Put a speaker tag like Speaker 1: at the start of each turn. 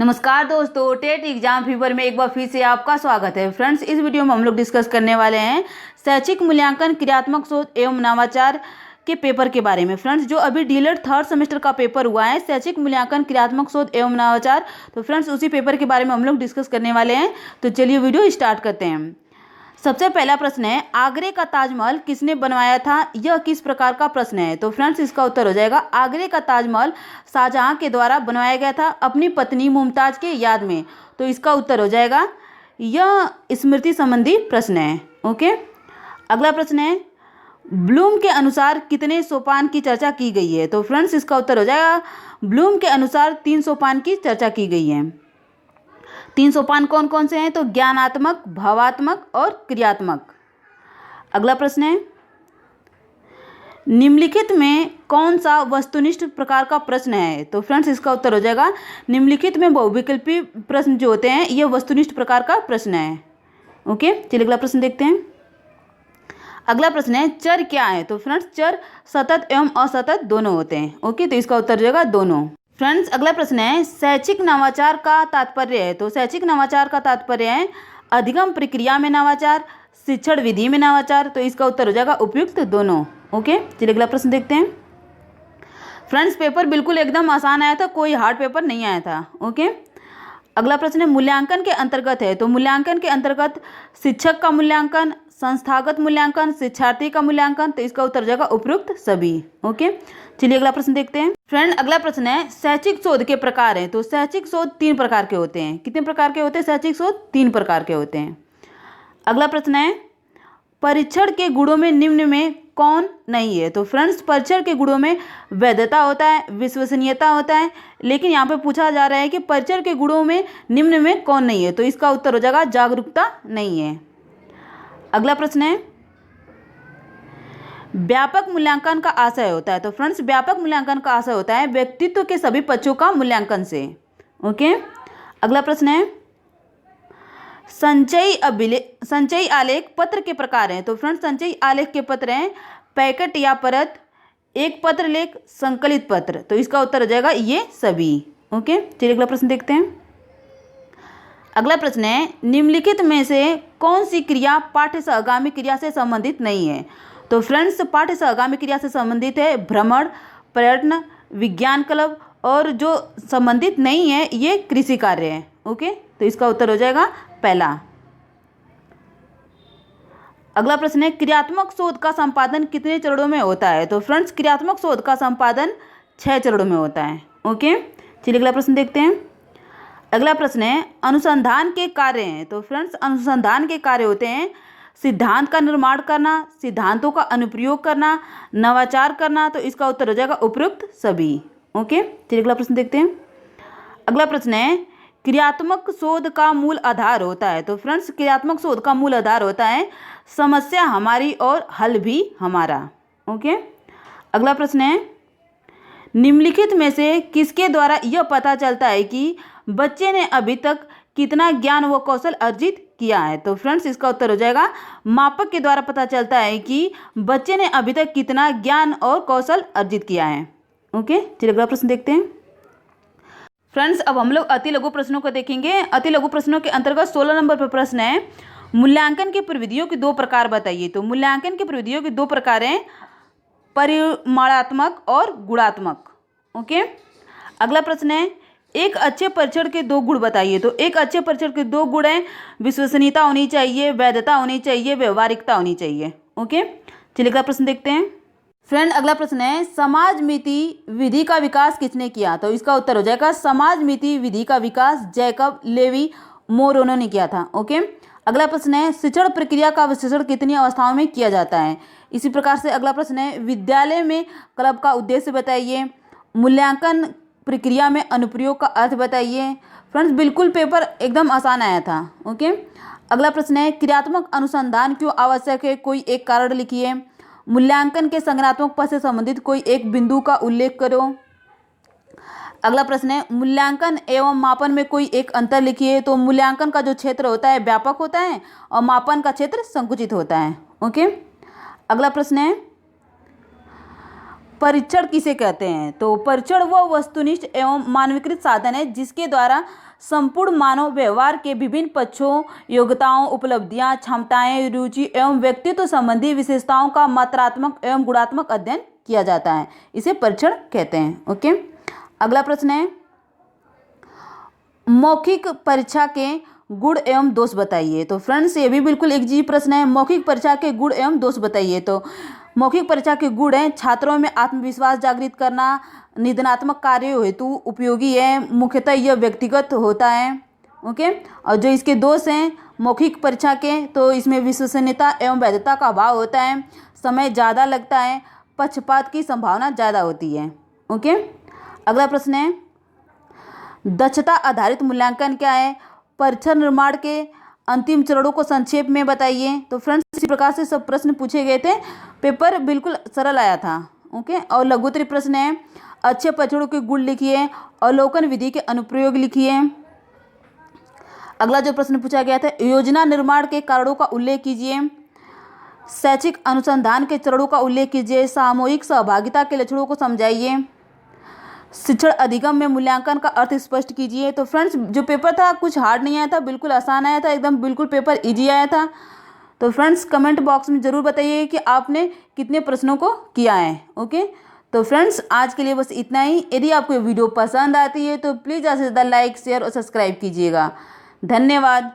Speaker 1: नमस्कार दोस्तों, TET exam fever में एक बार फिर से आपका स्वागत है। फ्रेंड्स, इस वीडियो में हम लोग डिस्कस करने वाले हैं शैक्षिक मूल्यांकन, क्रियात्मक सोच एवं नवाचार के पेपर के बारे में। फ्रेंड्स, जो अभी डीएलएड थर्ड सेमेस्टर का पेपर हुआ है, शैक्षिक मूल्यांकन, क्रियात्मक सोच एवं नवाचार, तो फ्रेंड्स उसी पेपर के बारे में हम लोग डिस्कस करने वाले हैं। तो चलिए वीडियो स्टार्ट करते हैं। सबसे पहला प्रश्न है, आगरे का ताजमहल किसने बनवाया था? यह किस प्रकार का प्रश्न है? तो फ्रेंड्स इसका उत्तर हो जाएगा, आगरे का ताजमहल शाहजहां के द्वारा बनवाया गया था अपनी पत्नी मुमताज के याद में। तो इसका उत्तर हो जाएगा, यह स्मृति संबंधी प्रश्न है। ओके, अगला प्रश्न है, ब्लूम के अनुसार कितने सोपान की चर्चा की गई है? तो फ्रेंड्स इसका उत्तर हो जाएगा, ब्लूम के अनुसार 3 सोपान की चर्चा की गई है। 3 सोपान कौन कौन से हैं? तो ज्ञानात्मक, भावात्मक और क्रियात्मक। अगला प्रश्न है, निम्नलिखित में कौन सा वस्तुनिष्ठ प्रकार का प्रश्न है? तो फ्रेंड्स इसका उत्तर हो जाएगा, निम्नलिखित में बहुविकल्पी प्रश्न जो होते हैं ये वस्तुनिष्ठ प्रकार का प्रश्न है। ओके, चलिए अगला प्रश्न देखते हैं। अगला प्रश्न है, चर क्या है? तो फ्रेंड्स चर सतत एवं असतत दोनों होते हैं। ओके, तो इसका उत्तर हो जाएगा दोनों। फ्रेंड्स अगला प्रश्न है, शैक्षिक नवाचार का तात्पर्य है? तो शैक्षिक नवाचार का तात्पर्य है अधिगम प्रक्रिया में नवाचार, शिक्षण विधि में नवाचार। तो इसका उत्तर हो जाएगा उपयुक्त दोनों। ओके, चलिए अगला प्रश्न देखते हैं। फ्रेंड्स पेपर बिल्कुल एकदम आसान आया था, कोई हार्ड पेपर नहीं आया था। ओके, अगला प्रश्न है, मूल्यांकन के अंतर्गत है? तो मूल्यांकन के अंतर्गत शिक्षक का मूल्यांकन, संस्थागत मूल्यांकन, शिक्षार्थी का मूल्यांकन। तो इसका उत्तर हो जाएगा उपयुक्त सभी। ओके, चलिए अगला प्रश्न देखते हैं। फ्रेंड अगला प्रश्न है, शैक्षिक शोध के प्रकार हैं? तो शैक्षिक शोध 3 प्रकार के होते हैं। कितने प्रकार के होते हैं? शैक्षिक शोध 3 प्रकार के होते हैं। अगला प्रश्न है, परीक्षण के गुणों में निम्न में कौन नहीं है? तो फ्रेंड्स परीक्षण के गुणों में वैधता होता है, विश्वसनीयता होता है, लेकिन यहाँ पे पूछा जा रहा है कि परीक्षण के गुणों में निम्न में कौन नहीं है? तो इसका उत्तर हो जाएगा जागरूकता नहीं है। अगला प्रश्न है, व्यापक मूल्यांकन का आशय होता है? तो फ्रेंड्स व्यापक मूल्यांकन का आशय होता है व्यक्तित्व के सभी पक्षों का मूल्यांकन से। ओके, अगला प्रश्न है, संचयी आलेख पत्र के प्रकार हैं? तो फ्रेंड्स संचयी आलेख के पत्र हैं पैकेट या परत, एक पत्र लेख, संकलित पत्र। तो इसका उत्तर हो जाएगा ये सभी। ओके, चलिए अगला प्रश्न देखते हैं। अगला प्रश्न है, निम्नलिखित में से कौन सी क्रिया पाठ्य सहगामी क्रिया से संबंधित नहीं है? तो फ्रेंड्स पाठ्य सहगामी क्रिया से संबंधित है भ्रमण, पर्यटन, विज्ञान क्लब, और जो संबंधित नहीं है ये कृषि कार्य है। ओके, तो इसका उत्तर हो जाएगा पहला। अगला प्रश्न है, क्रियात्मक शोध का संपादन कितने चरणों में होता है? तो फ्रेंड्स क्रियात्मक शोध का संपादन 6 चरणों में होता है। ओके, चलिए अगला प्रश्न देखते हैं। अगला प्रश्न है, अनुसंधान के कार्य हैं? तो फ्रेंड्स अनुसंधान के कार्य होते हैं सिद्धांत का निर्माण करना, सिद्धांतों का अनुप्रयोग करना, नवाचार करना। तो इसका उत्तर हो जाएगा उपयुक्त सभी। ओके, चलिए अगला प्रश्न देखते हैं। अगला प्रश्न है, क्रियात्मक शोध का मूल आधार होता है? तो फ्रेंड्स क्रियात्मक शोध का मूल आधार होता है समस्या हमारी और हल भी हमारा। ओके, अगला प्रश्न है, निम्नलिखित में से किसके द्वारा यह पता चलता है कि बच्चे ने अभी तक कितना ज्ञान व कौशल अर्जित किया है? तो फ्रेंड्स इसका उत्तर हो जाएगा मापक के द्वारा पता चलता है कि बच्चे ने अभी तक कितना ज्ञान और कौशल अर्जित किया है। ओके, चलिए अगला प्रश्न देखते हैं। फ्रेंड्स अब हम लोग अति लघु प्रश्नों को देखेंगे। अति लघु प्रश्नों के अंतर्गत 16 नंबर पर प्रश्न है, मूल्यांकन की प्रविधियों के 2 प्रकार बताइए। तो मूल्यांकन की प्रविधियों के 2 प्रकार हैं परिमाणात्मक और गुणात्मक। ओके, अगला प्रश्न है, एक अच्छे परीक्षण के 2 गुण बताइए। तो एक अच्छे परीक्षण के 2 गुण हैं विश्वसनीयता होनी चाहिए, वैधता होनी चाहिए, व्यवहारिकता होनी चाहिए। ओके, चलिए अगला प्रश्न देखते हैं। फ्रेंड अगला प्रश्न है, समाज मिति विधि का विकास किसने किया? तो इसका उत्तर हो जाएगा समाज मिति विधि का विकास जैकब लेवी मोरोनो ने किया था। ओके, अगला प्रश्न है, शिक्षण प्रक्रिया का विश्लेषण कितनी अवस्थाओं में किया जाता है? इसी प्रकार से अगला प्रश्न है, विद्यालय में क्लब का उद्देश्य बताइए, मूल्यांकन प्रक्रिया में अनुप्रयोग का अर्थ बताइए। फ्रेंड्स बिल्कुल पेपर एकदम आसान आया था। ओके, अगला प्रश्न है, क्रियात्मक अनुसंधान क्यों आवश्यक है? कोई एक कारण लिखिए। मूल्यांकन के संज्ञानात्मक पद से संबंधित कोई एक बिंदु का उल्लेख करो। अगला प्रश्न है, मूल्यांकन एवं मापन में कोई एक अंतर लिखिए। तो मूल्यांकन का जो क्षेत्र होता है व्यापक होता है और मापन का क्षेत्र संकुचित होता है। ओके, अगला प्रश्न है, परीक्षण किसे कहते हैं? तो परीक्षण वह वस्तुनिष्ठ एवं मानवीकृत साधन है जिसके द्वारा संपूर्ण मानव व्यवहार के विभिन्न पक्षों, योग्यताओं, उपलब्धियां, क्षमताएं, रुचि एवं व्यक्तित्व संबंधी विशेषताओं का मात्रात्मक एवं गुणात्मक अध्ययन किया जाता है। इसे परीक्षण कहते हैं। ओके, अगला प्रश्न है, मौखिक परीक्षा के गुण एवं दोष बताइए। तो फ्रेंड्स ये भी बिल्कुल एक जी प्रश्न है, मौखिक परीक्षा के गुण एवं दोष बताइए। तो मौखिक परीक्षा के गुण हैं, छात्रों में आत्मविश्वास जागृत करना, निदानात्मक कार्यों हेतु उपयोगी है, मुख्यतः यह व्यक्तिगत होता है। ओके, और जो इसके दोष हैं मौखिक परीक्षा के, तो इसमें विश्वसनीयता एवं वैधता का अभाव होता है, समय ज़्यादा लगता है, पक्षपात की संभावना ज़्यादा होती है। ओके, अगला प्रश्न है, दक्षता आधारित मूल्यांकन क्या है? परीक्षा निर्माण के अंतिम चरणों को संक्षेप में बताइए। तो फ्रेंड्स इसी प्रकार से सब प्रश्न पूछे गए थे, पेपर बिल्कुल सरल आया था। ओके, और लघुत्तरीय प्रश्न है, अच्छे परीक्षणों के गुण लिखिए, अवलोकन विधि के अनुप्रयोग लिखिए। अगला जो प्रश्न पूछा गया था, योजना निर्माण के कारणों का उल्लेख कीजिए, शैक्षिक अनुसंधान के चरणों का उल्लेख कीजिए, सामूहिक सहभागिता के लक्षणों को समझाइए, शिक्षण अधिगम में मूल्यांकन का अर्थ स्पष्ट कीजिए। तो फ्रेंड्स जो पेपर था कुछ हार्ड नहीं आया था, बिल्कुल आसान आया था, एकदम बिल्कुल पेपर इजी आया था। तो फ्रेंड्स कमेंट बॉक्स में ज़रूर बताइए कि आपने कितने प्रश्नों को किया है। ओके, तो फ्रेंड्स आज के लिए बस इतना ही। यदि आपको ये वीडियो पसंद आती है तो प्लीज़ ज़्यादा से ज़्यादा लाइक, शेयर और सब्सक्राइब कीजिएगा। धन्यवाद।